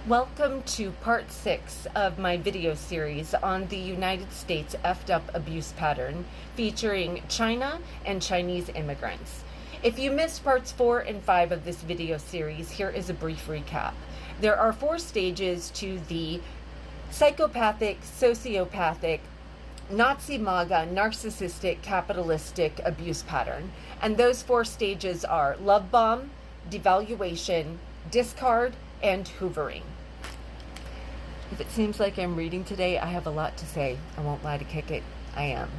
Welcome to part 6 of my video series on the United States effed up abuse pattern featuring China and Chinese immigrants. If you missed parts 4 and 5 of this video series, here is a brief recap. There are 4 stages to the psychopathic, sociopathic, Nazi MAGA, narcissistic, capitalistic abuse pattern. And those 4 stages are love bomb, devaluation, discard, and hoovering. If it seems like I'm reading today, I have a lot to say. I won't lie to kick it. I am.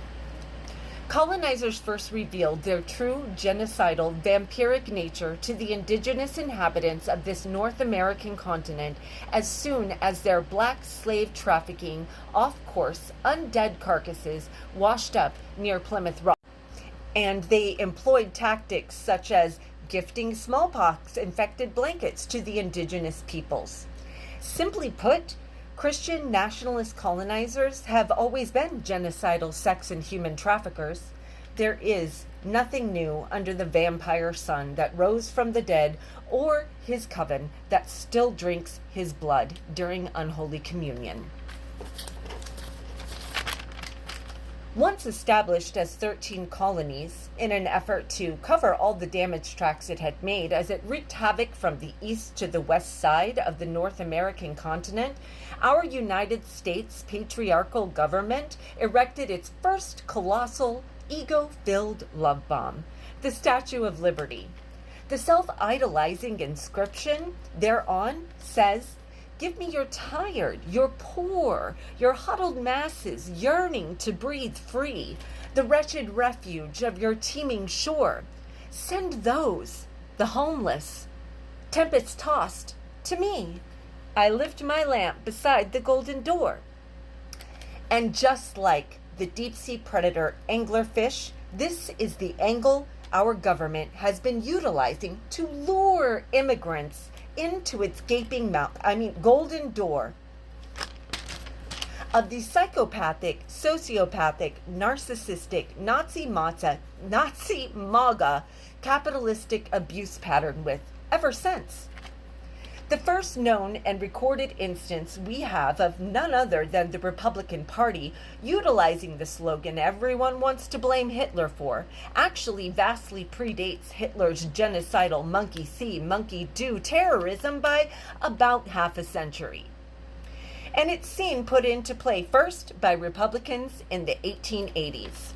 Colonizers first revealed their true genocidal, vampiric nature to the indigenous inhabitants of this North American continent as soon as their black slave trafficking, off-course, undead carcasses washed up near Plymouth Rock. And they employed tactics such as gifting smallpox-infected blankets to the indigenous peoples. Simply put, Christian nationalist colonizers have always been genocidal sex and human traffickers. There is nothing new under the vampire sun that rose from the dead or his coven that still drinks his blood during unholy communion. Once established as 13 colonies, in an effort to cover all the damage tracks it had made as it wreaked havoc from the east to the west side of the North American continent, our United States patriarchal government erected its first colossal, ego-filled love bomb, the Statue of Liberty. The self-idolizing inscription thereon says, "Give me your tired, your poor, your huddled masses yearning to breathe free, the wretched refuge of your teeming shore. Send those, the homeless, tempest-tossed, to me. I lift my lamp beside the golden door." And just like the deep-sea predator anglerfish, this is the angle our government has been utilizing to lure immigrants into its golden door of the psychopathic, sociopathic, narcissistic, Nazi MAGA capitalistic abuse pattern with ever since. The first known and recorded instance we have of none other than the Republican Party utilizing the slogan everyone wants to blame Hitler for actually vastly predates Hitler's genocidal monkey see, monkey do terrorism by about half a century. And it's seen put into play first by Republicans in the 1880s.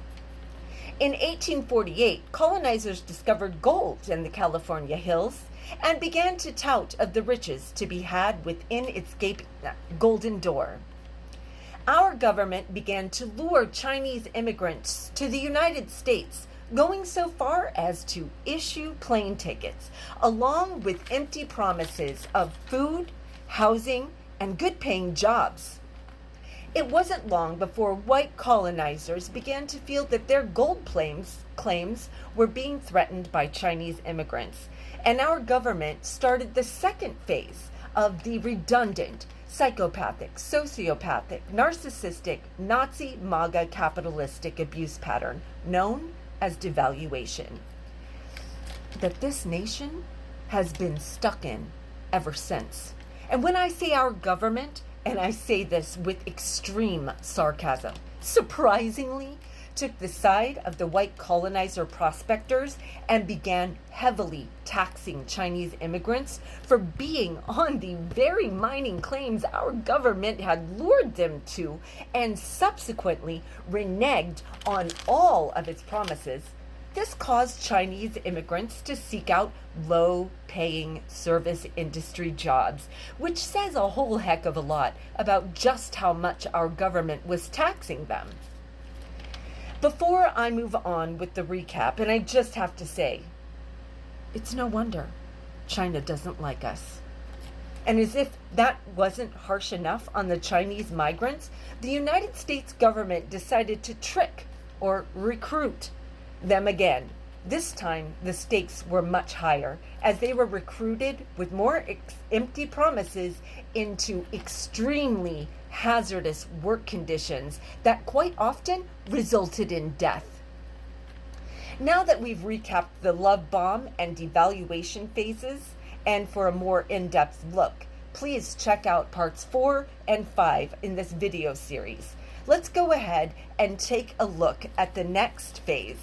In 1848, colonizers discovered gold in the California hills and began to tout of the riches to be had within its golden door. Our government began to lure Chinese immigrants to the United States, going so far as to issue plane tickets, along with empty promises of food, housing, and good-paying jobs. It wasn't long before white colonizers began to feel that their gold claims were being threatened by Chinese immigrants, and our government started the second phase of the redundant, psychopathic, sociopathic, narcissistic, Nazi MAGA capitalistic abuse pattern known as devaluation, that this nation has been stuck in ever since. And when I say our government, and I say this with extreme sarcasm, surprisingly took the side of the white colonizer prospectors and began heavily taxing Chinese immigrants for being on the very mining claims our government had lured them to, and subsequently reneged on all of its promises. This caused Chinese immigrants to seek out low-paying service industry jobs, which says a whole heck of a lot about just how much our government was taxing them. Before I move on with the recap, and I just have to say, it's no wonder China doesn't like us. And as if that wasn't harsh enough on the Chinese migrants, the United States government decided to trick or recruit them again. This time, the stakes were much higher, as they were recruited with more empty promises into extremely hazardous work conditions that quite often resulted in death. Now that we've recapped the love bomb and devaluation phases, and for a more in-depth look, please check out parts 4 and 5 in this video series. Let's go ahead and take a look at the next phase,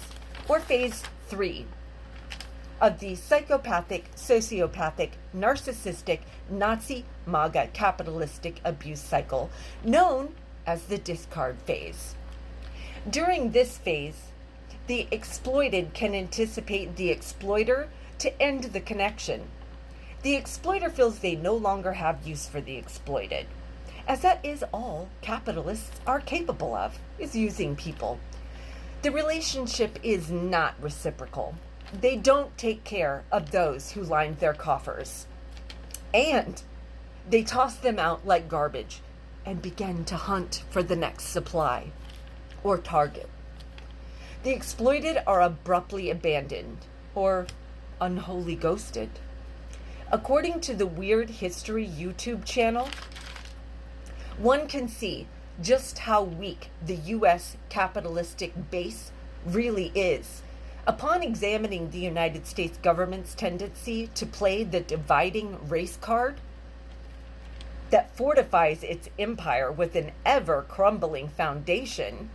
or phase 3, of the psychopathic, sociopathic, narcissistic, Nazi, MAGA, capitalistic abuse cycle, known as the discard phase. During this phase, the exploited can anticipate the exploiter to end the connection. The exploiter feels they no longer have use for the exploited, as that is all capitalists are capable of, is using people. The relationship is not reciprocal. They don't take care of those who lined their coffers. And they toss them out like garbage and begin to hunt for the next supply or target. The exploited are abruptly abandoned or unholy ghosted. According to the Weird History YouTube channel, one can see just how weak the U.S. capitalistic base really is upon examining the United States government's tendency to play the dividing race card that fortifies its empire with an ever-crumbling foundation.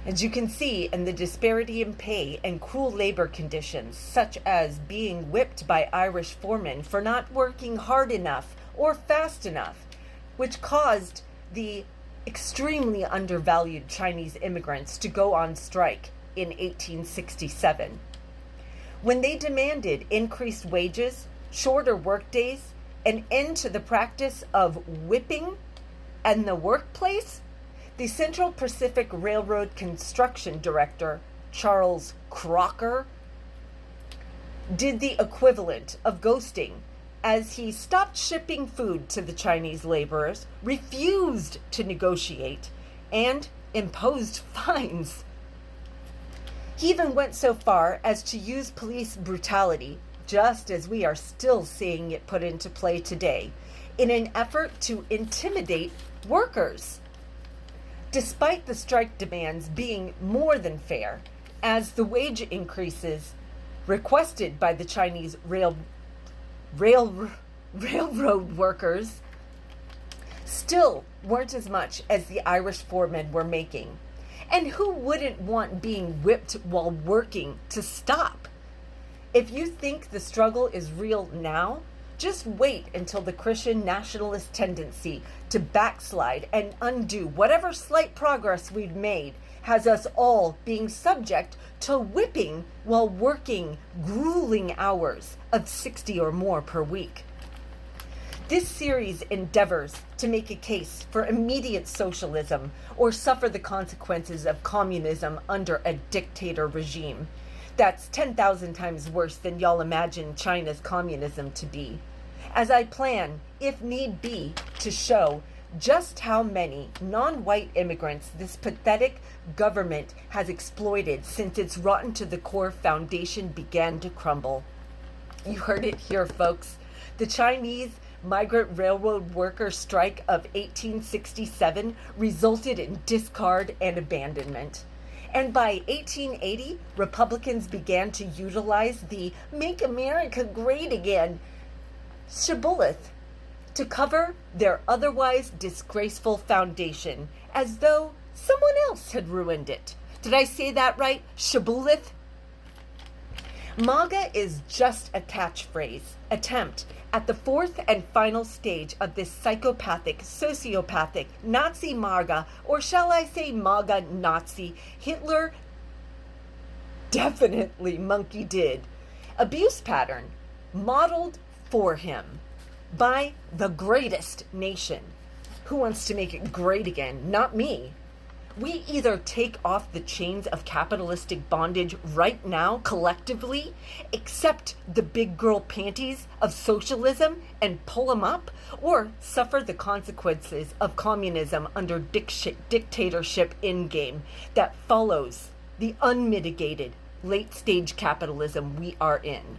As you can see in the disparity in pay and cruel labor conditions, such as being whipped by Irish foremen for not working hard enough or fast enough, which caused the extremely undervalued Chinese immigrants to go on strike in 1867. When they demanded increased wages, shorter workdays, an end to the practice of whipping and the workplace, the Central Pacific Railroad construction director, Charles Crocker, did the equivalent of ghosting as he stopped shipping food to the Chinese laborers, refused to negotiate, and imposed fines. He even went so far as to use police brutality, just as we are still seeing it put into play today, in an effort to intimidate workers. Despite the strike demands being more than fair, as the wage increases requested by the Chinese railroad workers still weren't as much as the Irish foremen were making. And who wouldn't want being whipped while working to stop? If you think the struggle is real now, just wait until the Christian nationalist tendency to backslide and undo whatever slight progress we've made has us all being subject to whipping while working grueling hours of 60 or more per week. This series endeavors to make a case for immediate socialism or suffer the consequences of communism under a dictator regime. That's 10,000 times worse than y'all imagine China's communism to be, as I plan, if need be, to show just how many non-white immigrants this pathetic government has exploited since its rotten to the core foundation began to crumble. You heard it here, folks. The Chinese migrant railroad worker strike of 1867 resulted in discard and abandonment. And by 1880, Republicans began to utilize the Make America Great Again shibboleth to cover their otherwise disgraceful foundation, as though someone else had ruined it. Did I say that right? Shibboleth? MAGA is just a catchphrase attempt at the fourth and final stage of this psychopathic, sociopathic, Nazi MAGA, or shall I say MAGA Nazi, Hitler definitely monkey did, abuse pattern modeled for him by the greatest nation. Who wants to make it great again? Not me. We either take off the chains of capitalistic bondage right now, collectively, accept the big girl panties of socialism and pull them up, or suffer the consequences of communism under dictatorship in-game that follows the unmitigated late-stage capitalism we are in.